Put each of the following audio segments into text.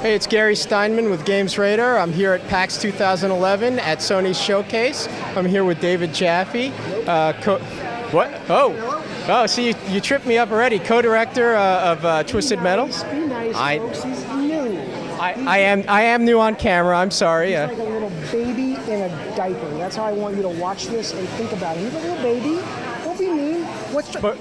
Hey, it's Gary Steinman with Games Radar. I'm here at PAX 2011 at Sony's showcase. I'm here with David Jaffe. What? Oh, see, you tripped me up already. Co-director of Twisted Metal. Be nice, folks. He's new. I am new on camera. I'm sorry. He's like a little baby in a diaper. That's how I want you to watch this and think about it. He's a little baby. Don't be mean.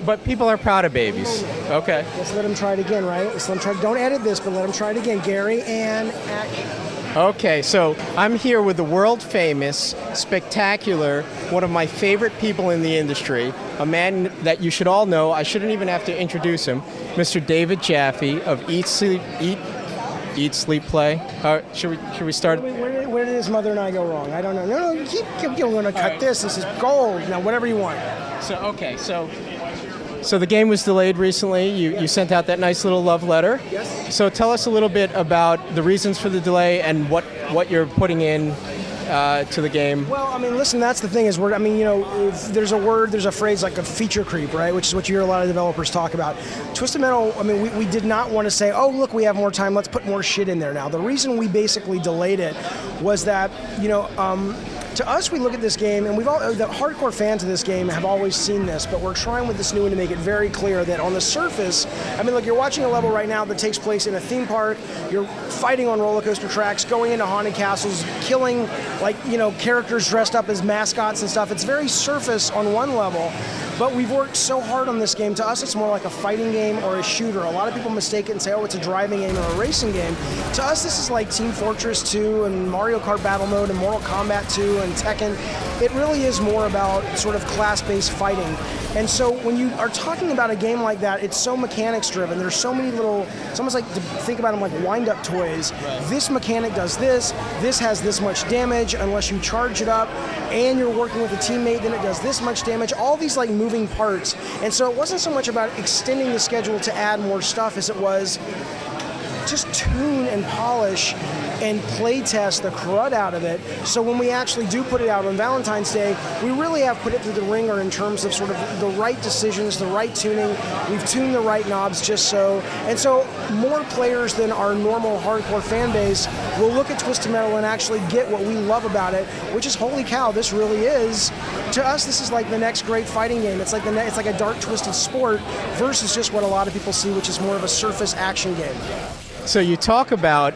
But people are proud of babies. Okay. Let's let him try it again, right? Let's let him try. Don't edit this, but let him try it again. Gary, and action. Okay, so I'm here with the world famous, spectacular, one of my favorite people in the industry, a man that you should all know. I shouldn't even have to introduce him, Mr. David Jaffe of Eat, Sleep, Play. Should we start? Where did his mother and I go wrong? I don't know. No, you keep going to cut this. This is gold. Now, whatever you want. So the game was delayed recently. You sent out that nice little love letter. Yes. So tell us a little bit about the reasons for the delay and what you're putting in to the game. Well, I mean, listen, that's the thing is, if there's a phrase like a feature creep, right? Which is what you hear a lot of developers talk about. Twisted Metal, I mean, we did not want to say, oh, look, we have more time, let's put more shit in there now. The reason we basically delayed it was that, to us, we look at this game, and the hardcore fans of this game have always seen this, but we're trying with this new one to make it very clear that on the surface, I mean, look, you're watching a level right now that takes place in a theme park, you're fighting on roller coaster tracks, going into haunted castles, killing, characters dressed up as mascots and stuff. It's very surface on one level, but we've worked so hard on this game. To us, it's more like a fighting game or a shooter. A lot of people mistake it and say, oh, it's a driving game or a racing game. To us, this is like Team Fortress 2 and Mario Kart Battle Mode and Mortal Kombat 2 and Tekken. It really is more about sort of class-based fighting. And so when you are talking about a game like that, it's so mechanics-driven. There's so many little, it's almost like to think about them like wind-up toys. Right. This mechanic does this has this much damage unless you charge it up, and you're working with a teammate, then it does this much damage. All these like moving parts. And so it wasn't so much about extending the schedule to add more stuff as it was just tune and polish and play test the crud out of it. So when we actually do put it out on Valentine's Day, we really have put it through the ringer in terms of sort of the right decisions, the right tuning. We've tuned the right knobs just so. And so more players than our normal hardcore fan base will look at Twisted Metal and actually get what we love about it, which is, holy cow, this really is, to us, this is like the next great fighting game. It's like it's like a dark, twisted sport versus just what a lot of people see, which is more of a surface action game. So you talk about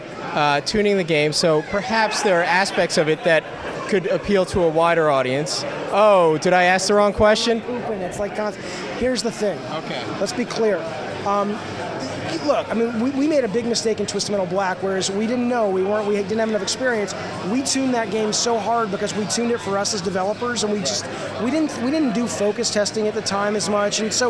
tuning the game, so perhaps there are aspects of it that could appeal to a wider audience. Oh, did I ask the wrong question? It's like, here's the thing. Okay. Let's be clear. Look, I mean, we made a big mistake in Twisted Metal Black, whereas we didn't know, we didn't have enough experience. We tuned that game so hard because we tuned it for us as developers, and we didn't do focus testing at the time as much. And so,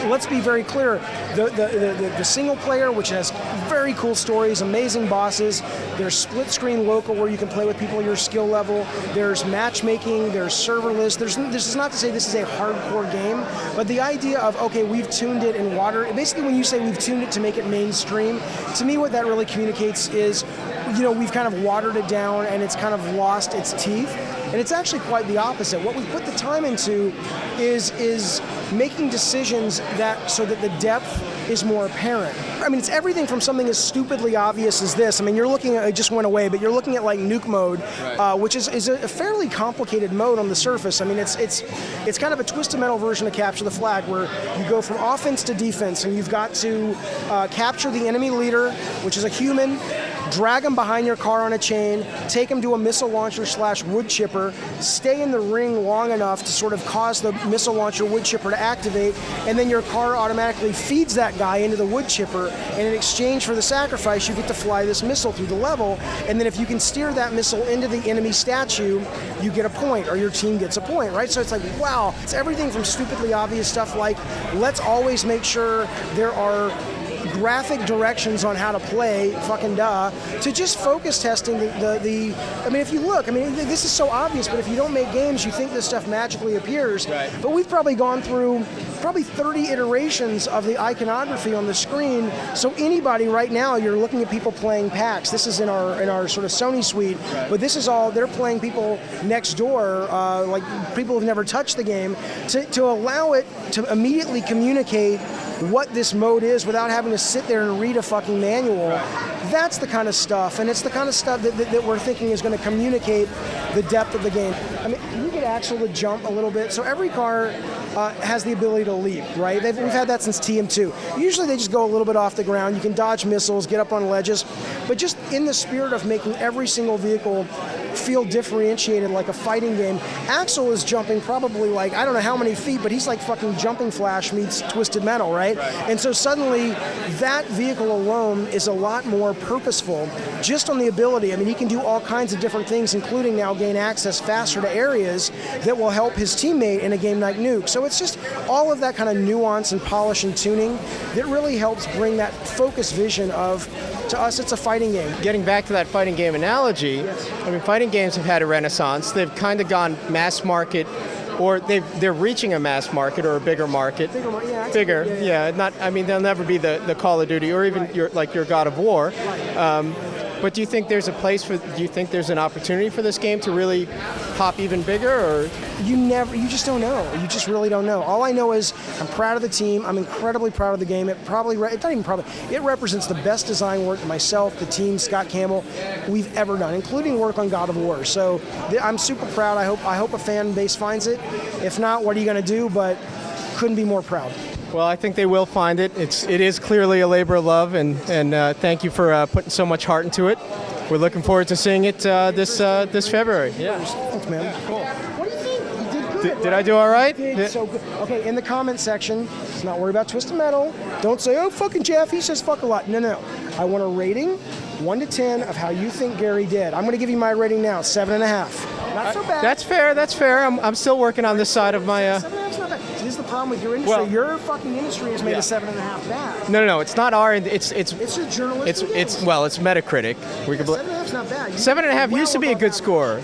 let's be very clear: the single player, which has very cool stories, amazing bosses. There's split screen local where you can play with people your skill level. There's matchmaking. There's serverless. This is not to say this is a hardcore game, but the idea of, okay, we've tuned it in water. Basically, when you say we've tuned it to make it mainstream, to me what that really communicates is, we've kind of watered it down and it's kind of lost its teeth. And it's actually quite the opposite. What we put the time into is making decisions so that the depth is more apparent. I mean, it's everything from something as stupidly obvious as this. I mean, you're looking at, it just went away, but you're looking at like nuke mode, right, which is a fairly complicated mode on the surface. I mean, it's kind of a Twisted Metal version of Capture the Flag, where you go from offense to defense, and you've got to capture the enemy leader, which is a human, drag him behind your car on a chain, take him to a missile launcher / wood chipper, stay in the ring long enough to sort of cause the missile launcher wood chipper to activate, and then your car automatically feeds that guy into the wood chipper, and in exchange for the sacrifice, you get to fly this missile through the level, and then if you can steer that missile into the enemy statue, you get a point, or your team gets a point, right? So it's like, wow, it's everything from stupidly obvious stuff like, let's always make sure there are graphic directions on how to play, fucking duh, to just focus testing the I mean, if you look, I mean, this is so obvious, but if you don't make games, you think this stuff magically appears. Right. But we've probably gone through probably 30 iterations of the iconography on the screen. So anybody right now, you're looking at people playing PAX. This is in our sort of Sony suite, but this is all, they're playing people next door, like people who've never touched the game, to allow it to immediately communicate what this mode is without having to sit there and read a fucking manual. That's the kind of stuff, and it's the kind of stuff that we're thinking is going to communicate the depth of the game. I mean, you get Axel to jump a little bit, so every car has the ability to leap, right? We've had that since TM2. Usually they just go a little bit off the ground. You can dodge missiles, get up on ledges, but just in the spirit of making every single vehicle feel differentiated like a fighting game, Axel is jumping probably like, I don't know how many feet, but he's like fucking Jumping Flash meets Twisted Metal, right? And so suddenly that vehicle alone is a lot more purposeful just on the ability. I mean, he can do all kinds of different things, including now gain access faster to areas that will help his teammate in a game like Nuke. So it's just all of that kind of nuance and polish and tuning that really helps bring that focused vision of, to us, it's a fighting game. Getting back to that fighting game analogy, I mean, fighting games have had a renaissance. They've kind of gone mass market, or they're reaching a mass market or a bigger market. Bigger, yeah. Not, I mean, they'll never be the Call of Duty or even your God of War. But do you think there's a place for? Do you think there's an opportunity for this game to really pop even bigger, or? You just don't know. You just really don't know. All I know is I'm proud of the team. I'm incredibly proud of the game. It represents the best design work that myself, the team, Scott Campbell, we've ever done, including work on God of War. So I'm super proud. I hope a fan base finds it. If not, what are you going to do? But couldn't be more proud. Well, I think they will find it. It is clearly a labor of love, and thank you for putting so much heart into it. We're looking forward to seeing it this February. Yeah. Thanks, man. Cool. What do you think? You did good. Did I do all right? You did so good. Okay, in the comment section, let's not worry about Twisted Metal. Don't say, oh, fucking Jaffe says fuck a lot. No. I want a rating, 1 to 10, of how you think Gary did. I'm going to give you my rating now, 7.5. Not so bad. That's fair. I'm still working on this side of my... 7.5's not bad. See, this is the problem with your industry. Your fucking industry has made a 7.5 bad. No. It's not our... It's a journalistic it's Metacritic. 7.5's not bad. 7.5 used to be a good score.